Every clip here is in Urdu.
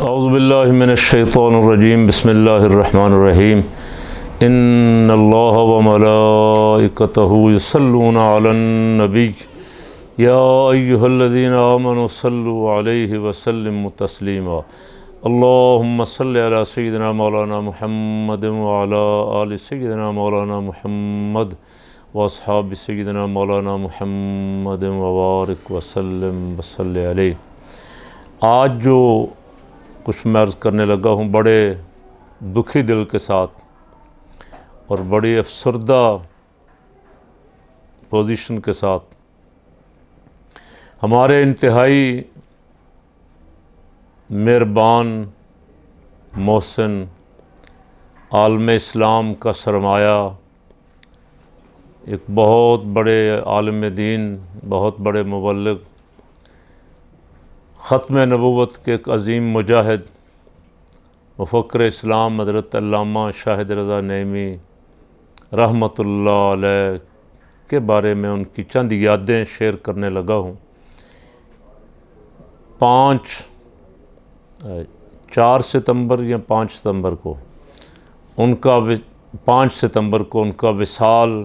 اعوذ باللہ من الشیطان الرجیم بسم اللہ الرحمن الرحیم ان اللہ وملائکتہ یصلون علی النبی یا ایہا الذین آمنوا صلوا علیہ وسلموا تسلیما اللہم صلی علی سیدنا مولانا محمد وعلی آل سیدنا مولانا محمد واصحاب سیدنا مولانا محمد وبارک وسلم وصلی علیہ۔ آج جو کچھ میں عرض کرنے لگا ہوں بڑے دکھی دل کے ساتھ اور بڑی افسردہ پوزیشن کے ساتھ، ہمارے انتہائی مہربان محسن عالم اسلام کا سرمایہ، ایک بہت بڑے عالم دین، بہت بڑے مبلغ، ختم نبوت کے ایک عظیم مجاہد، مفکر اسلام حضرت علامہ شاہد رضا نعیمی رحمۃ اللہ علیہ کے بارے میں ان کی چند یادیں شیئر کرنے لگا ہوں۔ 4 ستمبر یا 5 ستمبر کو ان کا 5 ستمبر کو ان کا وصال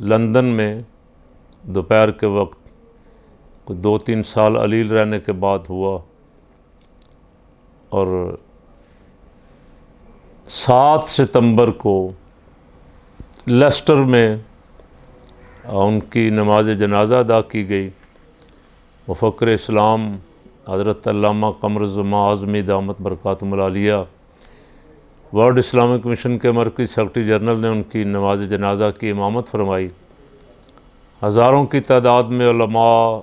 لندن میں دوپہر کے وقت 2-3 سال علیل رہنے کے بعد ہوا، اور 7 ستمبر کو لیسٹر میں ان کی نماز جنازہ ادا کی گئی۔ مفکر اسلام حضرت علامہ قمر الزمان اعظمی دامت برکاتہم العالیہ ورلڈ اسلامک مشن کے مرکزی سیکرٹری جنرل نے ان کی نماز جنازہ کی امامت فرمائی۔ ہزاروں کی تعداد میں علماء،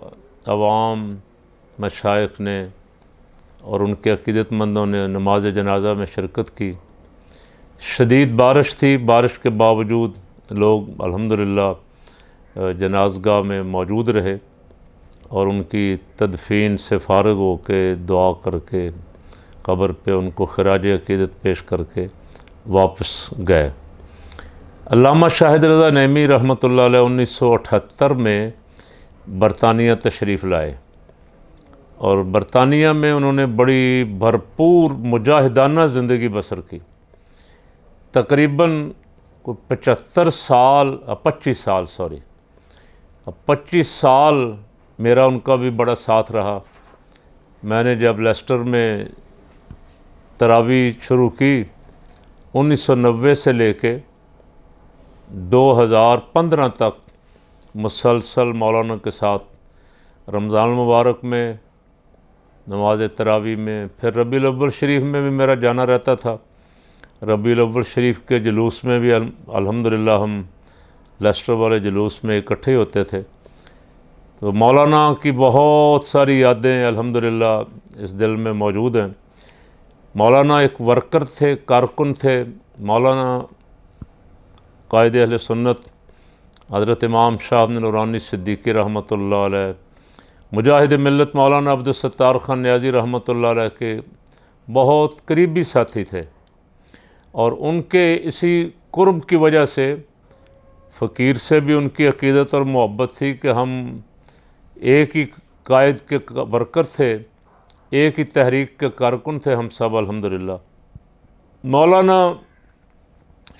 عوام، مشائخ نے اور ان کے عقیدت مندوں نے نماز جنازہ میں شرکت کی۔ شدید بارش تھی، بارش کے باوجود لوگ الحمدللہ جنازگاہ میں موجود رہے اور ان کی تدفین سے فارغ ہو کے دعا کر کے قبر پہ ان کو خراج عقیدت پیش کر کے واپس گئے۔ علامہ شاہد رضا نعیمی رحمۃ اللہ علیہ 1978 میں برطانیہ تشریف لائے، اور برطانیہ میں انہوں نے بڑی بھرپور مجاہدانہ زندگی بسر کی۔ تقریباً 25 سال میرا ان کا بھی بڑا ساتھ رہا۔ میں نے جب لیسٹر میں تراویح شروع کی 1990 سے لے کے 2015 تک مسلسل مولانا کے ساتھ رمضان المبارک میں نماز تراویح میں، پھر ربیع الاول شریف میں بھی میرا جانا رہتا تھا۔ ربیع الاول شریف کے جلوس میں بھی الحمدللہ ہم لیسٹر والے جلوس میں اکٹھے ہوتے تھے۔ تو مولانا کی بہت ساری یادیں الحمدللہ اس دل میں موجود ہیں۔ مولانا ایک ورکر تھے، کارکن تھے۔ مولانا قائد اہل سنت حضرت امام شاہ ابن نورانی صدیقی رحمۃ اللہ علیہ، مجاہد ملت مولانا عبدالستار خان نیازی رحمۃ اللہ علیہ کے بہت قریبی ساتھی تھے، اور ان کے اسی قرب کی وجہ سے فقیر سے بھی ان کی عقیدت اور محبت تھی کہ ہم ایک ہی قائد کے ورکر تھے، ایک ہی تحریک کے کارکن تھے ہم سب الحمدللہ۔ مولانا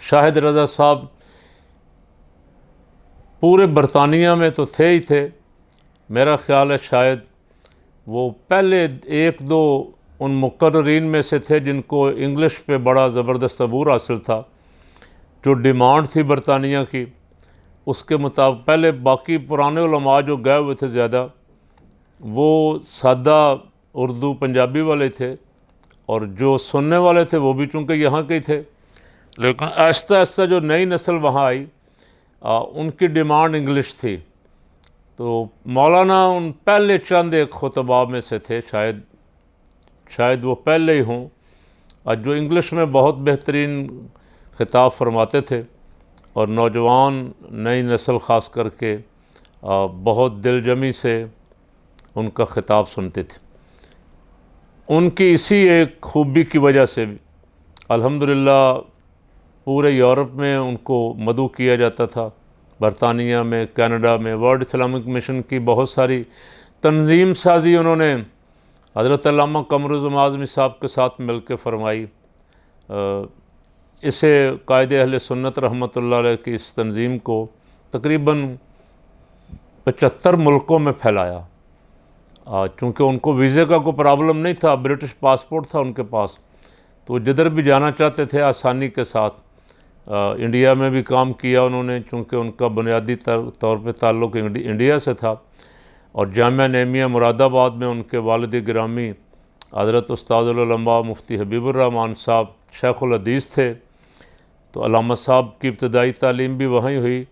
شاہد رضا صاحب پورے برطانیہ میں تو تھے ہی تھے، میرا خیال ہے شاید وہ پہلے 1-2 ان مقررین میں سے تھے جن کو انگلش پہ بڑا زبردست عبور حاصل تھا۔ جو ڈیمانڈ تھی برطانیہ کی اس کے مطابق پہلے باقی پرانے علماء جو گئے ہوئے تھے زیادہ وہ سادہ اردو پنجابی والے تھے، اور جو سننے والے تھے وہ بھی چونکہ یہاں کے ہی تھے، لیکن آہستہ آہستہ جو نئی نسل وہاں آئی ان کی ڈیمانڈ انگلش تھی۔ تو مولانا ان پہلے چند ایک خطباء میں سے تھے، شاید وہ پہلے ہی ہوں، اور جو انگلش میں بہت بہترین خطاب فرماتے تھے، اور نوجوان نئی نسل خاص کر کے بہت دل جمی سے ان کا خطاب سنتے تھے۔ ان کی اسی ایک خوبی کی وجہ سے الحمدللہ پورے یورپ میں ان کو مدعو کیا جاتا تھا، برطانیہ میں، کینیڈا میں۔ ورلڈ اسلامک مشن کی بہت ساری تنظیم سازی انہوں نے حضرت علامہ قمر اعظم اعظمی صاحب کے ساتھ مل کے فرمائی۔ اسے قائد اہل سنت رحمۃ اللہ علیہ کی اس تنظیم کو تقریباً 75 ملکوں میں پھیلایا۔ چونکہ ان کو ویزے کا کوئی پرابلم نہیں تھا، برٹش پاسپورٹ تھا ان کے پاس، تو جدھر بھی جانا چاہتے تھے آسانی کے ساتھ۔ انڈیا میں بھی کام کیا انہوں نے، چونکہ ان کا بنیادی طور پہ تعلق انڈیا سے تھا، اور جامعہ نعیمیہ مراد آباد میں ان کے والد گرامی حضرت استاد العلماء مفتی حبیب الرحمن صاحب شیخ الحدیث تھے، تو علامہ صاحب کی ابتدائی تعلیم بھی وہیں ہوئی،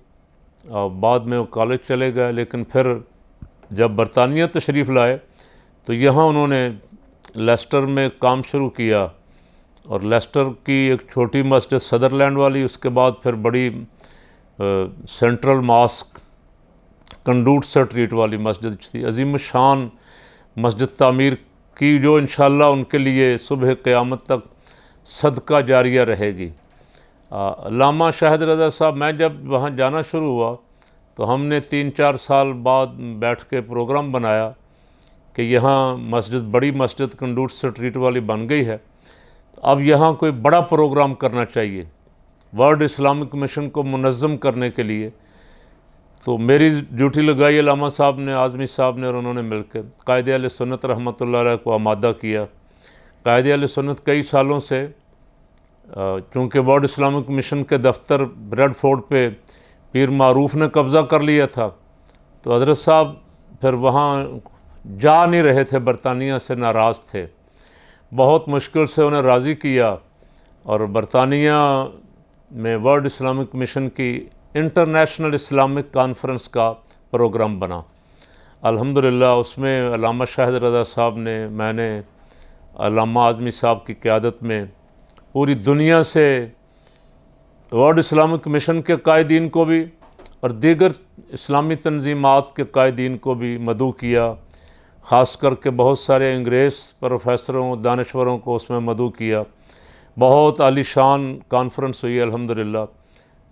اور بعد میں وہ کالج چلے گئے۔ لیکن پھر جب برطانیہ تشریف لائے تو یہاں انہوں نے لیسٹر میں کام شروع کیا، اور لیسٹر کی ایک چھوٹی مسجد سدرلینڈ والی، اس کے بعد پھر بڑی سینٹرل ماسک کنڈوٹ سٹریٹ والی مسجد تھی، عظیم الشان مسجد تعمیر کی، جو انشاءاللہ ان کے لیے صبح قیامت تک صدقہ جاریہ رہے گی۔ علامہ شاہد رضا صاحب، میں جب وہاں جانا شروع ہوا تو ہم نے 3-4 سال بعد بیٹھ کے پروگرام بنایا کہ یہاں مسجد، بڑی مسجد کنڈوٹ سٹریٹ والی بن گئی ہے، اب یہاں کوئی بڑا پروگرام کرنا چاہیے ورلڈ اسلامک مشن کو منظم کرنے کے لیے۔ تو میری ڈیوٹی لگائی علامہ صاحب نے، اعظمی صاحب نے، اور انہوں نے مل کے قائد اہل سنت رحمۃ اللہ علیہ کو آمادہ کیا۔ قائد اہل سنت کئی سالوں سے، چونکہ ورلڈ اسلامک مشن کے دفتر بریڈ فورڈ پہ پیر معروف نے قبضہ کر لیا تھا، تو حضرت صاحب پھر وہاں جا نہیں رہے تھے، برطانیہ سے ناراض تھے، بہت مشکل سے انہیں راضی کیا، اور برطانیہ میں ورلڈ اسلامک مشن کی انٹرنیشنل اسلامک کانفرنس کا پروگرام بنا۔ الحمدللہ اس میں علامہ شاہد رضا صاحب نے، میں نے، علامہ اعظمی صاحب کی قیادت میں پوری دنیا سے ورلڈ اسلامک مشن کے قائدین کو بھی اور دیگر اسلامی تنظیمات کے قائدین کو بھی مدعو کیا، خاص کر کے بہت سارے انگریز پروفیسروں، دانشوروں کو اس میں مدعو کیا۔ بہت عالی شان کانفرنس ہوئی الحمدللہ،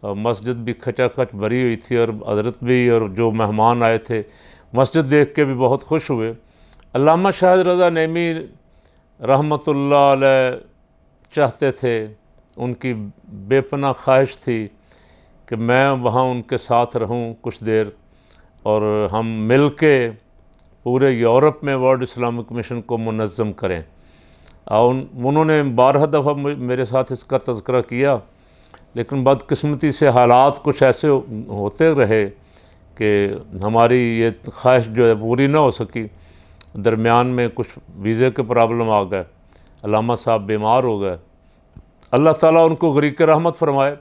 مسجد بھی کھچا کھچ بھری ہوئی تھی، اور حضرت بھی اور جو مہمان آئے تھے مسجد دیکھ کے بھی بہت خوش ہوئے۔ علامہ شاہد رضا نعیمی رحمۃ اللہ علیہ چاہتے تھے، ان کی بے پناہ خواہش تھی کہ میں وہاں ان کے ساتھ رہوں کچھ دیر، اور ہم مل کے پورے یورپ میں ورلڈ اسلامک مشن کو منظم کریں۔ انہوں نے 12 دفعہ میرے ساتھ اس کا تذکرہ کیا، لیکن بدقسمتی سے حالات کچھ ایسے ہوتے رہے کہ ہماری یہ خواہش جو ہے پوری نہ ہو سکی۔ درمیان میں کچھ ویزے کے پرابلم آ گئے، علامہ صاحب بیمار ہو گئے، اللہ تعالیٰ ان کو غریق رحمت فرمائے،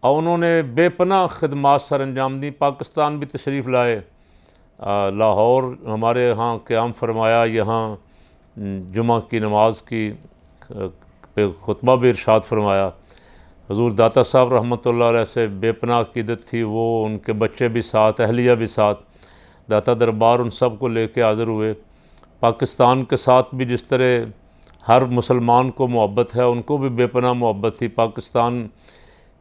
اور انہوں نے بے پناہ خدمات سر انجام دی۔ پاکستان بھی تشریف لائے، لاہور ہمارے ہاں قیام فرمایا، یہاں جمعہ کی نماز کی پہ خطبہ بھی ارشاد فرمایا۔ حضور داتا صاحب رحمۃ اللہ علیہ سے بے پناہ عقیدت تھی، وہ ان کے بچے بھی ساتھ، اہلیہ بھی ساتھ، داتا دربار ان سب کو لے کے حاضر ہوئے۔ پاکستان کے ساتھ بھی جس طرح ہر مسلمان کو محبت ہے، ان کو بھی بے پناہ محبت تھی۔ پاکستان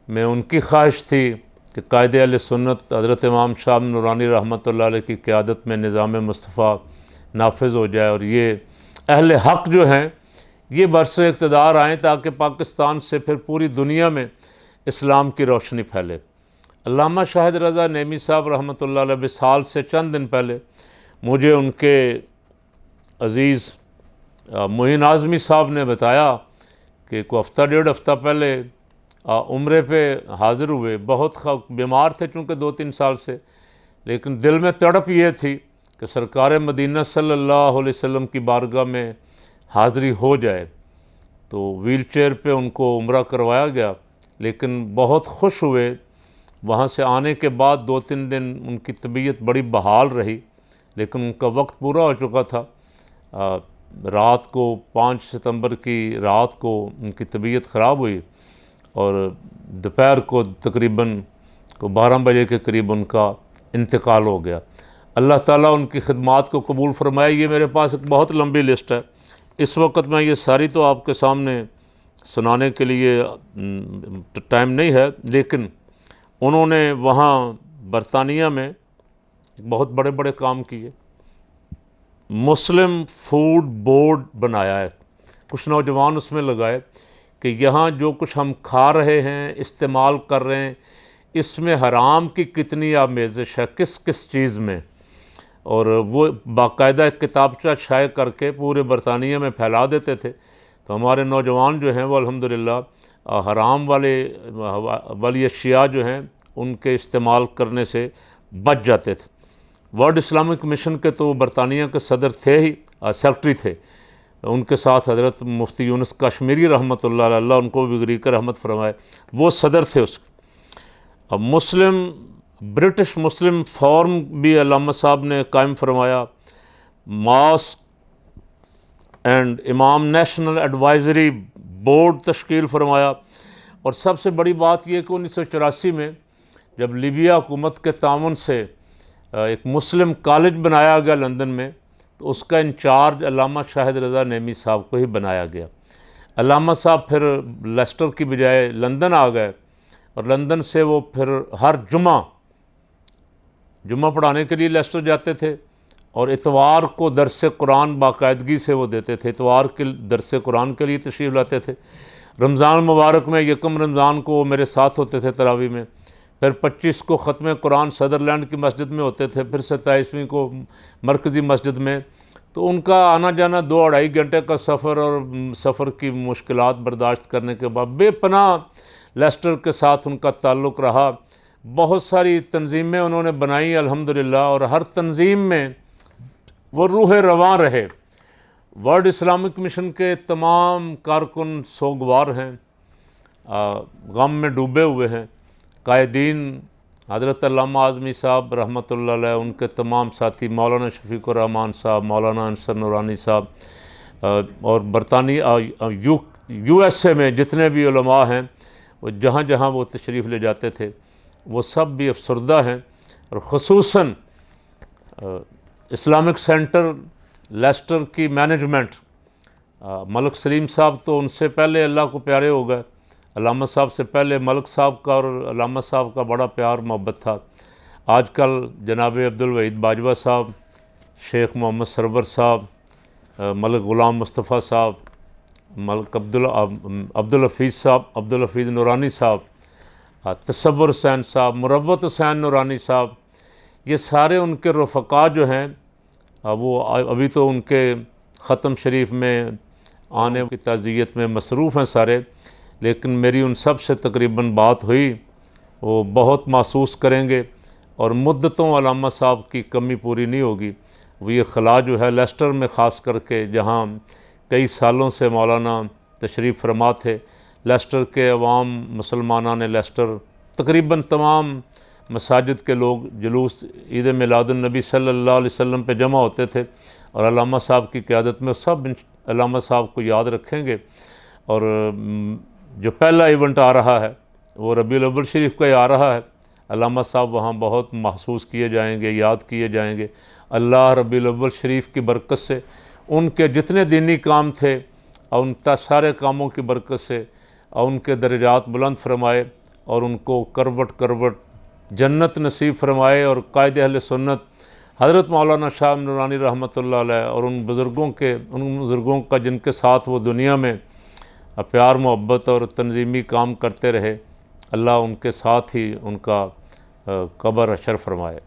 میں ان کی خواہش تھی کہ قائد اہل سنت حضرت امام شاہ نورانی رحمۃ اللہ علیہ کی قیادت میں نظام مصطفیٰ نافذ ہو جائے، اور یہ اہل حق جو ہیں یہ برسر اقتدار آئیں، تاکہ پاکستان سے پھر پوری دنیا میں اسلام کی روشنی پھیلے۔ علامہ شاہد رضا نعیمی صاحب رحمۃ اللہ علیہ وصال سے چند دن پہلے مجھے ان کے عزیز معین اعظمی صاحب نے بتایا کہ کوئی ہفتہ ڈیڑھ ہفتہ پہلے عمرے پہ حاضر ہوئے، بہت بیمار تھے چونکہ 2-3 سال سے، لیکن دل میں تڑپ یہ تھی کہ سرکار مدینہ صلی اللہ علیہ وسلم کی بارگاہ میں حاضری ہو جائے، تو ویل چیئر پہ ان کو عمرہ کروایا گیا، لیکن بہت خوش ہوئے۔ وہاں سے آنے کے بعد 2-3 دن ان کی طبیعت بڑی بحال رہی، لیکن ان کا وقت پورا ہو چکا تھا۔ رات کو 5 ستمبر کی رات کو ان کی طبیعت خراب ہوئی، اور دوپہر کو تقریباً 12 بجے کے قریب ان کا انتقال ہو گیا۔ اللہ تعالیٰ ان کی خدمات کو قبول فرمائے۔ یہ میرے پاس ایک بہت لمبی لسٹ ہے، اس وقت میں یہ ساری تو آپ کے سامنے سنانے کے لیے ٹائم نہیں ہے، لیکن انہوں نے وہاں برطانیہ میں بہت بڑے بڑے کام کیے۔ مسلم فوڈ بورڈ بنایا ہے، کچھ نوجوان اس میں لگائے کہ یہاں جو کچھ ہم کھا رہے ہیں، استعمال کر رہے ہیں، اس میں حرام کی کتنی آمیزش ہے، کس کس چیز میں، اور وہ باقاعدہ ایک کتابچہ شائع کر کے پورے برطانیہ میں پھیلا دیتے تھے۔ تو ہمارے نوجوان جو ہیں وہ الحمدللہ حرام والی اشیاء جو ہیں ان کے استعمال کرنے سے بچ جاتے تھے۔ ورلڈ اسلامک مشن کے تو برطانیہ کے صدر تھے ہی، سیکرٹری تھے، ان کے ساتھ حضرت مفتی یونس کشمیری رحمۃ اللہ علیہ، اللہ ان کو بھی غریق رحمت فرمائے، وہ صدر تھے اس کے۔ اب برٹش مسلم فورم بھی علامہ صاحب نے قائم فرمایا، ماسک اینڈ امام نیشنل ایڈوائزری بورڈ تشکیل فرمایا، اور سب سے بڑی بات یہ کہ 1984 میں جب لیبیا حکومت کے تعاون سے ایک مسلم کالج بنایا گیا لندن میں، تو اس کا انچارج علامہ شاہد رضا نعیمی صاحب کو ہی بنایا گیا۔ علامہ صاحب پھر لیسٹر کی بجائے لندن آ گئے، اور لندن سے وہ پھر ہر جمعہ پڑھانے کے لیے لیسٹر جاتے تھے، اور اتوار کو درس قرآن باقاعدگی سے وہ دیتے تھے، اتوار کے درس قرآن کے لیے تشریف لاتے تھے۔ رمضان مبارک میں یکم رمضان کو وہ میرے ساتھ ہوتے تھے تراویح میں، پھر 25 کو ختم قرآن سدرلینڈ کی مسجد میں ہوتے تھے، پھر 27ویں کو مرکزی مسجد میں۔ تو ان کا آنا جانا 2-2.5 گھنٹے کا سفر، اور سفر کی مشکلات برداشت کرنے کے بعد بے پناہ لیسٹر کے ساتھ ان کا تعلق رہا۔ بہت ساری تنظیمیں انہوں نے بنائیں الحمدللہ، اور ہر تنظیم میں وہ روح رواں رہے۔ ورلڈ اسلامک مشن کے تمام کارکن سوگوار ہیں، غم میں ڈوبے ہوئے ہیں۔ قائدین حضرت علامہ اعظمی صاحب رحمۃ اللہ علیہ، ان کے تمام ساتھی مولانا شفیق الرحمان صاحب، مولانا انصر نورانی صاحب، اور برطانیہ یو ایس اے میں جتنے بھی علماء ہیں، وہ جہاں جہاں وہ تشریف لے جاتے تھے وہ سب بھی افسردہ ہیں، اور خصوصاً اسلامک سینٹر لیسٹر کی مینجمنٹ، ملک سلیم صاحب تو ان سے پہلے اللہ کو پیارے ہو گئے، علامہ صاحب سے پہلے ملک صاحب کا اور علامہ صاحب کا بڑا پیار محبت تھا۔ آج کل جناب عبدالوحید باجوہ صاحب، شیخ محمد سرور صاحب، ملک غلام مصطفیٰ صاحب، ملک عبدالحفیظ صاحب، عبدالحفیظ نورانی صاحب، تصور حسین صاحب، مروت حسین نورانی صاحب، یہ سارے ان کے رفقا جو ہیں، وہ ابھی تو ان کے ختم شریف میں آنے کی تعزیت میں مصروف ہیں سارے، لیکن میری ان سب سے تقریباً بات ہوئی، وہ بہت محسوس کریں گے، اور مدتوں علامہ صاحب کی کمی پوری نہیں ہوگی۔ وہ یہ خلا جو ہے لیسٹر میں خاص کر کے، جہاں کئی سالوں سے مولانا تشریف فرما تھے، لیسٹر کے عوام مسلمانان لیسٹر تقریباً تمام مساجد کے لوگ جلوس عید میلاد النبی صلی اللہ علیہ وسلم پہ جمع ہوتے تھے، اور علامہ صاحب کی قیادت میں سب علامہ صاحب کو یاد رکھیں گے۔ اور جو پہلا ایونٹ آ رہا ہے وہ ربیع الاول شریف کا ہی آ رہا ہے، علامہ صاحب وہاں بہت محسوس کیے جائیں گے، یاد کیے جائیں گے۔ اللہ ربیع الاول شریف کی برکت سے ان کے جتنے دینی کام تھے، اور ان سارے کاموں کی برکت سے اور ان کے درجات بلند فرمائے، اور ان کو کروٹ کروٹ جنت نصیب فرمائے، اور قائد اہل سنت حضرت مولانا شاہ نورانی رحمۃ اللہ علیہ، اور ان بزرگوں کا جن کے ساتھ وہ دنیا میں پیار محبت اور تنظیمی کام کرتے رہے، اللہ ان کے ساتھ ہی ان کا قبر حشر فرمائے۔